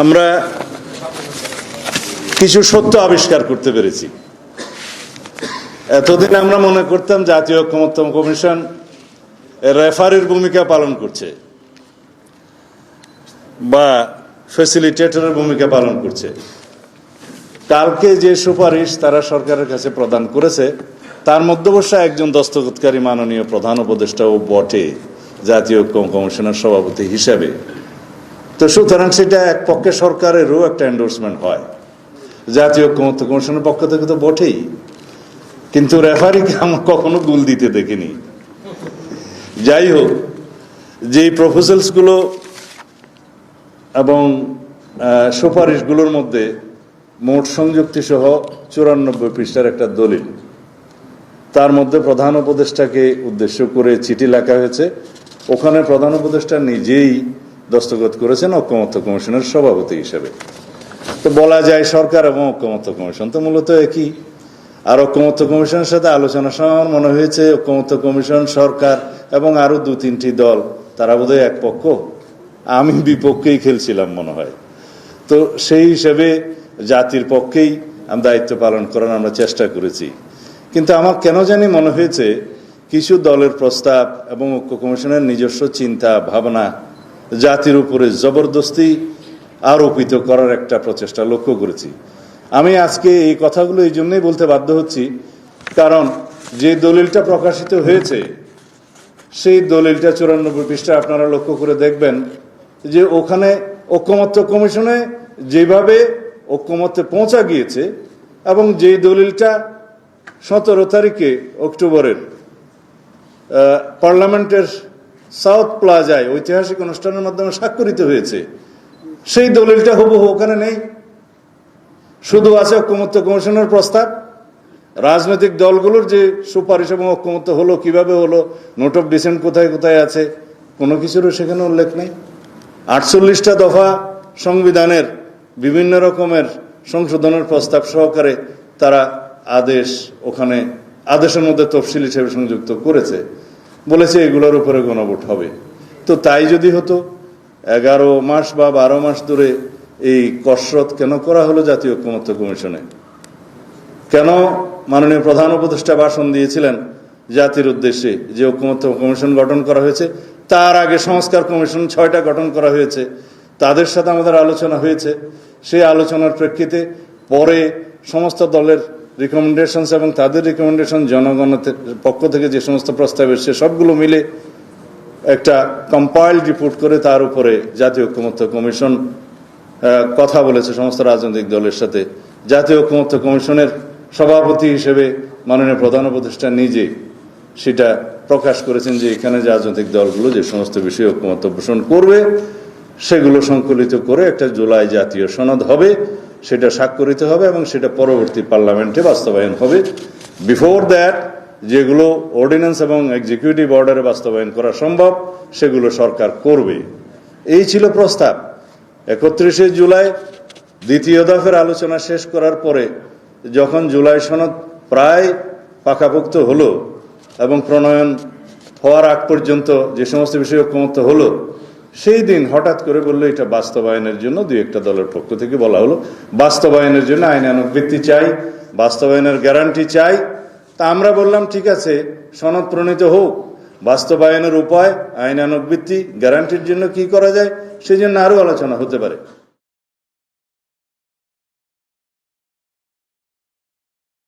আমরা কিছু সত্য আবিষ্কার করতে পেরেছি। এতদিন আমরা মনে করতাম জাতীয় ঐকমত্য কমিশন রেফারির ভূমিকা পালন করছে বা ফ্যাসিলিটেটরের ভূমিকা পালন করছে। কালকে যে সুপারিশ তারা সরকারের কাছে প্রদান করেছে তার মধ্যে অবশ্য একজন দস্তখতকারী মাননীয় প্রধান উপদেষ্টাও বটে জাতীয় ঐক্য কমিশনের সভাপতি হিসাবে। তো সুতরাং সেটা এক পক্ষে সরকারেরও একটা এন্ডোর্সমেন্ট হয়, জাতীয় ঐক্যমত্য কমিশনের পক্ষ থেকে তো বটেই। কিন্তু রেফারিকে আমরা কখনো গুল দিতে দেখিনি। যাই হোক, যে প্রপোজালসগুলো এবং সুপারিশগুলোর মধ্যে মোট সংযুক্তি সহ 94 পৃষ্ঠার একটা দলিল, তার মধ্যে প্রধান উপদেষ্টাকে উদ্দেশ্য করে চিঠি লেখা হয়েছে। ওখানে প্রধান উপদেষ্টা নিজেই দস্তখত করেছেন ঐক্যমত্য কমিশনের সভাপতি হিসেবে। তো বলা যায় সরকার এবং ঐক্যমত্য কমিশন তো মূলত একই। আর ঐক্যমত্য কমিশনের সাথে আলোচনার সময় আমার মনে হয়েছে ঐক্যমত্য কমিশন, সরকার এবং আরো 2-3টি দল তারা বোধহয় এক পক্ষ, আমি বিপক্ষেই খেলছিলাম মনে হয়। তো সেই হিসেবে জাতির পক্ষেই দায়িত্ব পালন করার আমরা চেষ্টা করেছি। কিন্তু আমার কেন জানি মনে হয়েছে কিছু দলের প্রস্তাব এবং ঐক্য কমিশনের নিজস্ব চিন্তা ভাবনা জাতির উপরে জবরদস্তি আরোপিত করার একটা প্রচেষ্টা লক্ষ্য করেছি। আমি আজকে এই কথাগুলো এই জন্যই বলতে বাধ্য হচ্ছি, কারণ যে দলিলটা প্রকাশিত হয়েছে সেই দলিলটা 94 পৃষ্ঠা আপনারা লক্ষ্য করে দেখবেন যে ওখানে ঐক্যমত্য কমিশনে যেভাবে ঐক্যমত্যে পৌঁছা গিয়েছে এবং যেই দলিলটা 17 তারিখে অক্টোবরের পার্লামেন্টের সাউথ প্লাজায় ঐতিহাসিক অনুষ্ঠানের মাধ্যমে স্বাক্ষরিত হয়েছে, সেই দলিলটা হুবহু ওখানে নেই। শুধু আছে ঐক্যমত্য কমিশনের প্রস্তাব, রাজনৈতিক দলগুলোর যে সুপারিশ এবং ঐক্যমত্য হলো, কিভাবে হলো, নোট অফ ডিসেন্ট কোথায় কোথায় আছে, কোনো কিছুরও সেখানে উল্লেখ নেই। 48টা দফা সংবিধানের বিভিন্ন রকমের সংশোধনের প্রস্তাব সহকারে তারা আদেশ ওখানে আদেশের মধ্যে তফসিল হিসেবে সংযুক্ত করেছে, বলেছে এগুলোর উপরে গণভোট হবে। তো তাই যদি হতো 11 মাস বা 12 মাস ধরে এই কসরত কেন করা হলো জাতীয় ঐক্যমত্য কমিশনে? কেন মাননীয় প্রধান উপদেষ্টা ভাষণ দিয়েছিলেন জাতির উদ্দেশ্যে যে ঐক্যমত্য কমিশন গঠন করা হয়েছে, তার আগে সংস্কার কমিশন 6টা গঠন করা হয়েছে, তাদের সাথে আমাদের আলোচনা হয়েছে। সেই আলোচনার প্রেক্ষিতে পরে সমস্ত দলের রিকমেন্ডেশনস এবং তাদের রিকমেন্ডেশন জনগণের পক্ষ থেকে যে সমস্ত প্রস্তাব এসছে সবগুলো মিলে একটা কম্পাইলড রিপোর্ট করে তার উপরে জাতীয় ঐক্যমত্য কমিশন কথা বলেছে সমস্ত রাজনৈতিক দলের সাথে। জাতীয় ঐক্যমত্য কমিশনের সভাপতি হিসেবে মাননীয় প্রধান উপদেষ্টা নিজে সেটা প্রকাশ করেছেন যে এখানে রাজনৈতিক দলগুলো যে সমস্ত বিষয়ে ঐক্যমত্য পোষণ করবে সেগুলো সংকলিত করে একটা জুলাই জাতীয় সনদ হবে, সেটা স্বাক্ষরিত হবে এবং সেটা পরবর্তী পার্লামেন্টে বাস্তবায়ন হবে। বিফোর দ্যাট যেগুলো অর্ডিন্যান্স এবং এক্সিকিউটিভ অর্ডারে বাস্তবায়ন করা সম্ভব সেগুলো সরকার করবে, এই ছিল প্রস্তাব। 31শে জুলাই দ্বিতীয় দফার আলোচনা শেষ করার পরে যখন জুলাই সনদ প্রায় পাকাপোক্ত হলো এবং প্রণয়ন হওয়ার আগ পর্যন্ত যে সমস্ত বিষয়ে ঐক্যমত্য হলো, সেই দিন হঠাৎ করে বললো এটা বাস্তবায়নের জন্য 2-1টা দলের পক্ষ থেকে বলা হলো বাস্তবায়নের জন্য আইনানুগ ভিত্তি চাই, বাস্তবায়নের গ্যারান্টি চাই। তা আমরা বললাম ঠিক আছে, সনদ প্রণীত হোক, বাস্তবায়নের উপায়, আইনানুগ ভিত্তি, গ্যারান্টির জন্য কি করা যায় সেই জন্য আরো আলোচনা হতে পারে।